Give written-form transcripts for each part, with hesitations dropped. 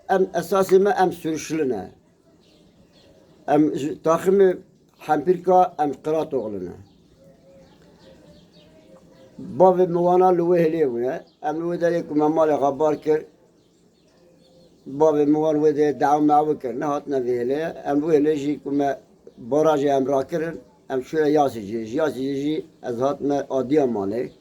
ام اساسي ما ام سرشلنا ام تاخم حمبيركا ام قرات اوغلنا باب موانا لوه ليونا ام لوه دالك ممال غبار كر باب موان وده دعم معوكر نهاتنا فيله ام لوه ليجي كما براج ام راكرن ام شو ياسي ازهات ما اديا مالي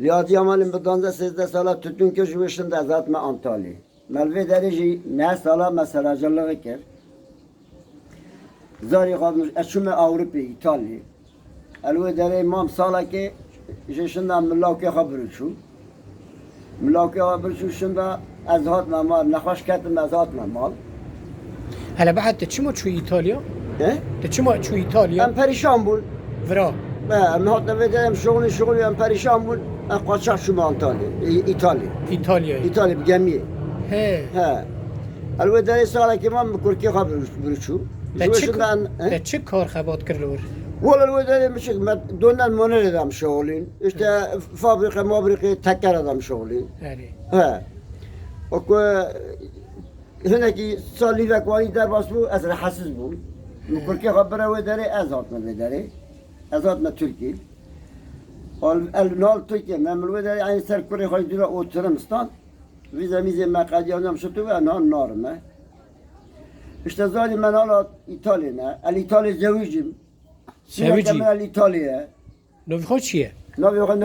لاديا مالي بدانزه 13 ساله تتون كش وشن ده ازهات ما انطالي ملوی درجی نه سالا مثلا جلوه کرد زاری قابل اشوم اوروپی ایتالی الوی دره مام سالا که جشنده ملاکی خبر شو ملاکی خبر شو شنده از هات مال نخواش کردم از هات مال هلا بعد تشمو شو ايطاليا؟ تشمو شو ايطاليا؟ ام پریشان بود فرا ام هات نوی درم شغلی ام پریشان بود ام قاچاق شو انطالی ایتالی بگمیه ها الوی داره سالا که من بکرکی خبر برشو ده چه کار خبات کرلور؟ ولی الوی داره میشه دوندن منر دام شغلین işte fabrika teker adam şoğlin ها oku هناكي صالي ذاك والي دار باسبو ازرع حسس بو بكركي خبره وداري ازاتنا بداري ازاتنا تركي النال تركي نعمل وداري يعني سر كوري خالي دولا او ترمستان ویزا میزه مقادیانم شده و نه نارمه اشتزالی من حالا ایتالیا نه ایتالیا زویجیم من ایتالیا نوی خود چیه؟ نوی خود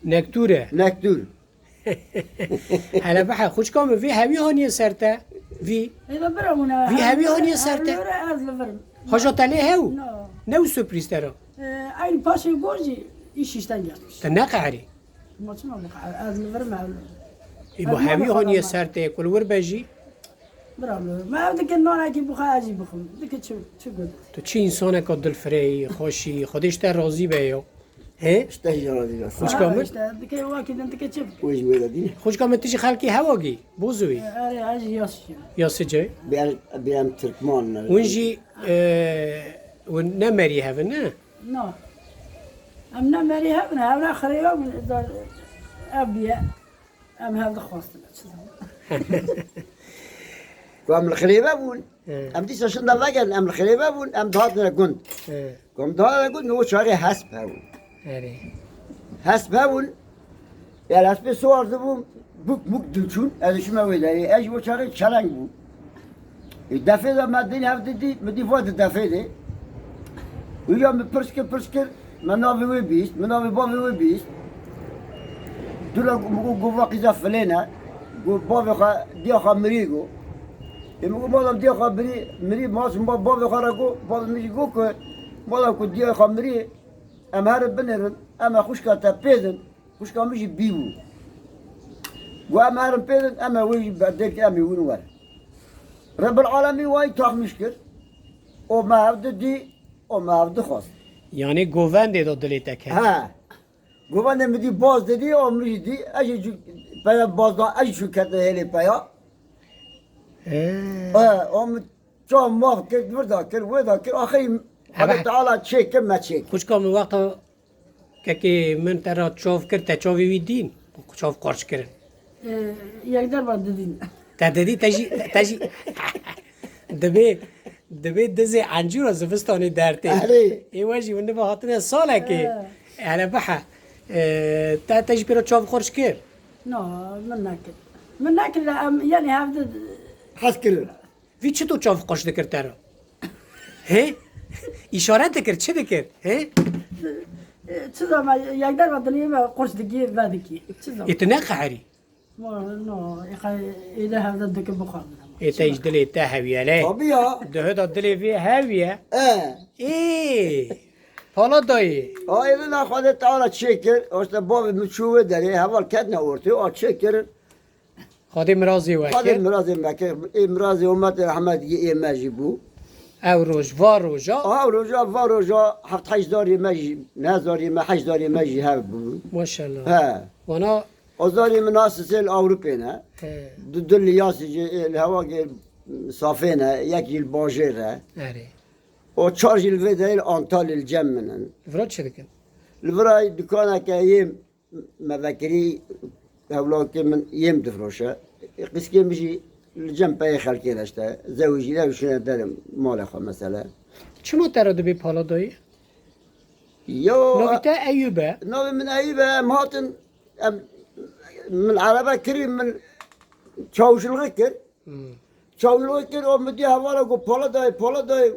نکتور هلا بحر خوش کامه وی همی هانیه سرته وی همی هانیه سرته خوشا تله هاو نو سپریز ترا این پاشه گوزی ایشیشتن گرمش تنقعری ما چما بقى از لفر معلوم ایبو همی هانیه سرته کل ور بجی برافو ما بدك النار اجي بخاجي بخم بدك شو قلت تو چی انسانه که دل فری خوشی خودش تا راضی بیو ها اشتهي راضي خوش کامل بدك واكد انت كتشوف ويش ويلدي خوش کامل تیجی خلکی هواگی بوزوی اجي ياسي یا سجای بيام تركمان ونجي ونمري هذا نه نو امنا مريها من هذا اخر يوم ابي ام هذا خاص قام الخليفه بون ام دي سشن دفاقن ام الخليفه بون ام دهاتنا كنت قام دهاتنا كنت هو شاري حسب هون حسب هون يعني حسب سوار دبون بوك دلشون هذا شو ما ويداري ايش بو شاري شلنگ بو الدفع ده ما الدنيا هفت دي بدي فوت الدفع دي ويوم برسكر منافي وبيست منافي بابي وبيست دولا قوة قيزة فلينا قو بابي خا ديا خا مريقو يمكن مادام ديا خا مري ماس بابي خا راكو بابي مش قوك مادام كو ديا خا مري أم هرب بنرن أما خوشكا تبيدن خوشكا مش بيبو وأم هرب بيدن أما ويجي بعدك أمي ونور رب العالمين واي تاخ مشكل وما هبد دي وما هبد خاص یعنی گوونده دو دلیت که ها گوان نمیدی باز دیدی و میدی اجی پیا باز دا اجی شو کرده هلی پیا ام چون ماف کرد وردا کرد آخری خدا تعالی چک ما چک خوش کام وقت که من ترا چوف کرد تا چوفی ویدین چوف قرش کرد يقدر بعد دين تددی تجی دبی دزی عنجور از فستانی درته ای واجی ونده با خاطر ساله که على بحه تا تجي بيرو تشوف خورش كير نو من ناكل يعني هذا حس كل في چطور تشوف خورش ذكر ترى هي اشاره ذكر چه ذكر هي تشذا ما يقدر بدني ما قرش دقيق بادكي تشذا يتنقعري نو يا اخي اذا هذا ذكر بخار تيج دلي تا هاويه لا طبيعه ده هذا دلي في هاويه ايه حالا دایی اینا نخواده تعالی چکر است باب مشوه داره هوا کدنا ورتی آ چکر خادم رازی وکر خادم مرازی مکر امرازی امت رحمت یه مجبو او روز و روزا روزا و روزا هفت هزاری مجی نزاری ما هزاری مجی هر بود ماشاءالله ها وانا ازاری مناسس الاوروپی نه دلیاسی الهوا صافینه یکی الباجره اره و چهار جیل ویدایل آنتال الجمنن فراد چه دکن الفراي دكانة كايم مذاكري هؤلاء من يم تفرشة قسكي مشي الجنب أي خلقي رشته زوجي لا وشنا دارم مال أخو مثلا چما تراد بی پالا دایی؟ يو نویتا ایوبه نوع من أيبة مهاتن من عربة كريم من تشاوش الغكر تشاوش الغكر ومدي هوالا قو بالا داي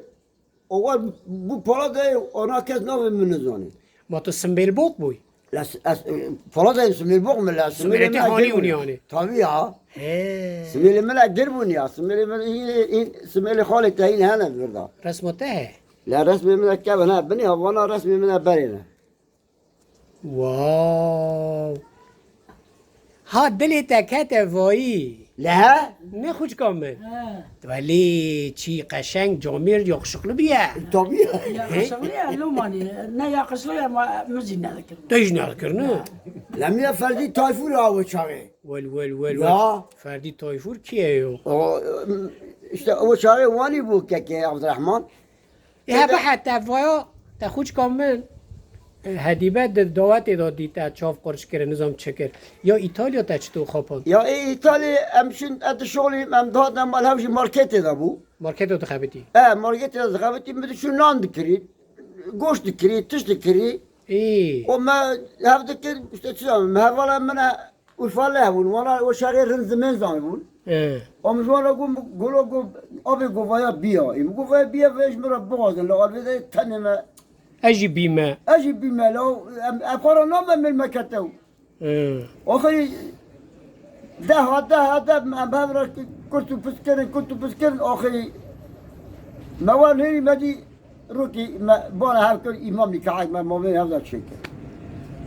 أول بو بالا داي أنا كاس نوع من نزاني ما تو سنبیل بوک بوی لا بالا داي سمير بوق من لا سمير تهاني ونياني. طبيعة هی سمير من قربوني يا سمير من سمير خالي تهين هنا بردا رسمته هه لا رسمي من كابنا بني وانا رسمي من برينا واو ها دلی تکت وایی لا نه خوش کامل اه ولی چی قشنگ جامیر یا شغل بیه طبيعة يا قشرية لوماني نا يا قشرية ما مزين هذاك دیج نکر نه لم يفردي تايفور أو شاغي ول یا. فردی تایفور کیه یو işte o çare vani bu keke Abdurrahman. یه به حتی وایا تا خوش کامل هدیبه دعوت دادی تا چاف قرش کرد نظام چکر یا ایتالیا تا چطور خوابان Ya İtalya emşin et şoğlu em dağdan mal havşi markete da bu. مارکت رو خبیتی Markete da zgaveti mi şu nan dikri. Goş dikri, tiş dikri. ای O ma hav dikri işte çizam. Havala mena urfalı bu. Wana o şare rınzmen zam bu. اه. O mjwana gulu abi govaya biya. İm govaya biya ve işmira boğazın. La alvede tanıma. اجی بیمه أجي بما لو أقرأ نوم من المكتب اه. أخي ده ما بابرا كنت بسكرن أخي موال هي مدي روكي ما بانا هاكل إمام نكاعي ما موين هذا الشيء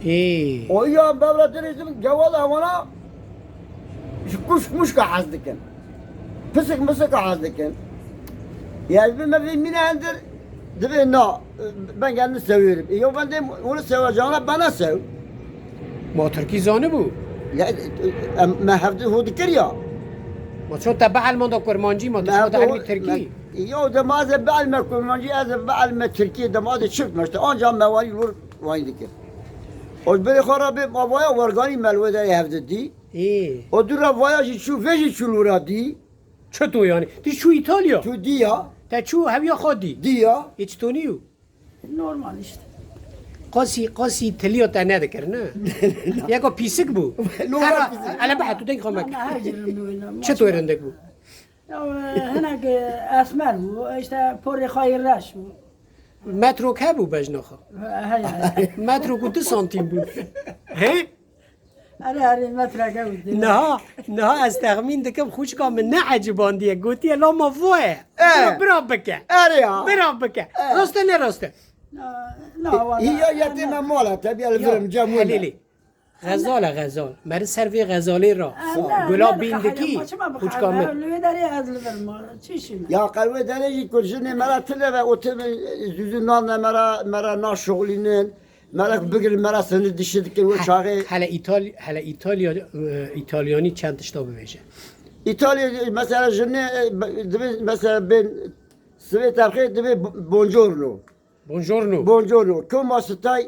ای ويا بابرا تريزم جوالها وانا مش كحزدكن مسك حزدكن يعني بما في من عندر Dedi ben kendimi seviyorum. Yok ben de onu seveceğine bana sev. ما ترکی زانه بو Ya ma hafte hodi kir ya. ما چون تبع الماندا کرمانجی ما تو شما علمی ترکی Yo da maze be'alme kurmancı az be'alme Türkiye da maze çıkmıştı. Ancak mevali vur vay dikir. O böyle harabe mavaya vargani melvede hafte di. ای O dura voyajı şu veji çulura di. چطور یعنی تی چو ایتالیا Şu di ya. تا چو هویا خودی Di ya. هیچ تو نیو نورمال işte. قاسی تلیو تا ندکر نه یکو پیسک بو Normal pisik. على بحث تو دنگ خامک أنا هاجر من چطور رندک بو هناك أسمر işte پوری خایر راش مترو که بو بجناخا هاي مترو کو 2 سانتیم بود هه أنا هاري مترك أود نه از تخمین دکم خوش کام نه عجبان دیه گوتی لا ما فوه برا بکه Er ya. برا بکه راسته نه راسته لا هي يتم مالا تبي الفيلم جمولا. حلیلی غزال مر سروی غزالی را گلاب بیندکی خوش کامل لوداری از لبرم چیشی Ya kalbe derece kurşunu mera tile ve otel yüzünden de mera naşoğlinin mera bugün mera seni dişidik o çağı حالا ایتالیانی چند تشتا بویشه İtalya mesela jene mesela ben Svet Afrika de buongiorno بونجورنو buongiorno come stai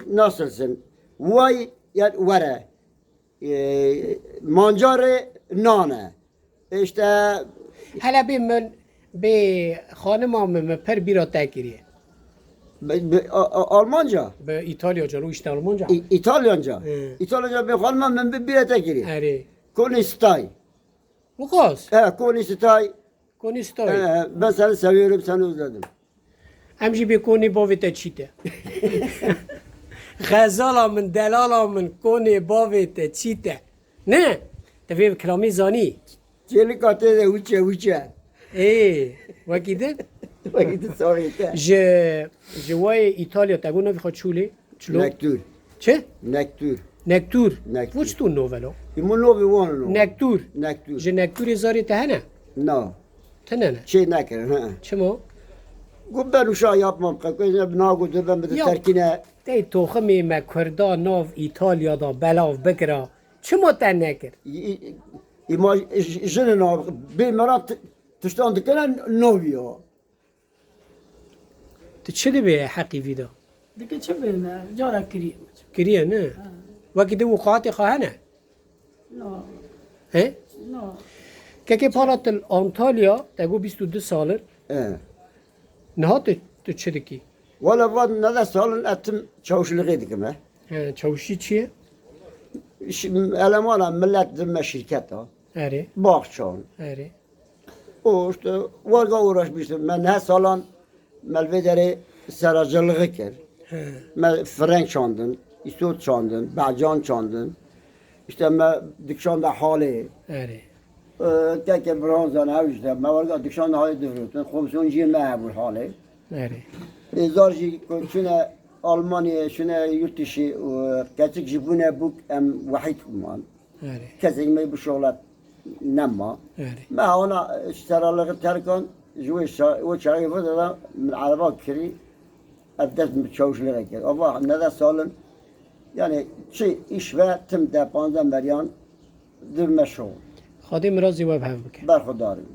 nasılsın vay ya vara mangiare nane işte حالا بی من به خانم من پر بیرا تکریه Almanca به ایتالیا جا رو اشت آلمانجا İtalyanca He. İtalyanca ben hanımım ben bir bilete gireyim اره Koni stai وقاس Koni stai کنیستای ben seni seviyorum seni özledim همجی بکنی باویت چیته غزالا من دلالا من کنی باویت چیته نه تفیب کلامی زانی Çelik atı da uça ای وکیده Vakit sonra جوای ایتالیا تگو نوی خود چولی چلو Nektur چه؟ Nektur نکتور Nektur. وچ تو نوولو İmunovi vonu نکتور Nektur جه نکتوری زاری تهنه No تنه نه şey nekirin ha چما؟ Ben uşağı yapmam kakayla nagudur ben bir de Yok. terkine دی توخمی ما کردا ناو ایتالیا دا بلاو بگرا چما تن نکر؟ imaj jinin abi bir merak tuştandıkına novio تو چه دی به حقی ویدا؟ دیگه چه بینه جارا کری کریه نه؟ وکی دو وقعات خواهنه؟ نه هه؟ نه که پالات آنتالیا تگو 22 سالر اه. نهات تو چه دکی؟ ولا بعد نذا سالن اتم çavuşluğu dedim ha. چاوشی چیه؟ Elemanlar millet zimme şirket ha. اره Bahçan. اره O işte varga uğraşmıştım. Ben her salan melvederi seracılığı ker. Ben frenk çandın, istot çandın, bağcan çandın. İşte ben dükkanda hali. اره Teke bronzan havişte. Ben varga dükkanda hali devrettim. Komisyoncuyu mehbul hali. اره Zarji şuna Almanya, şuna yurt dışı, kaçık jibune buk em vahid kuman. اره Kesinlikle bu şoğlat nema. اره ما هنا اشترى تركن جوي وشاي فضلا من عربات كري أبدأت بتشوش لغير أبا نذا سالن يعني شيء إشبه تم ده 15 مليون در مشروع خادم رازی واب هم بکن برخدارم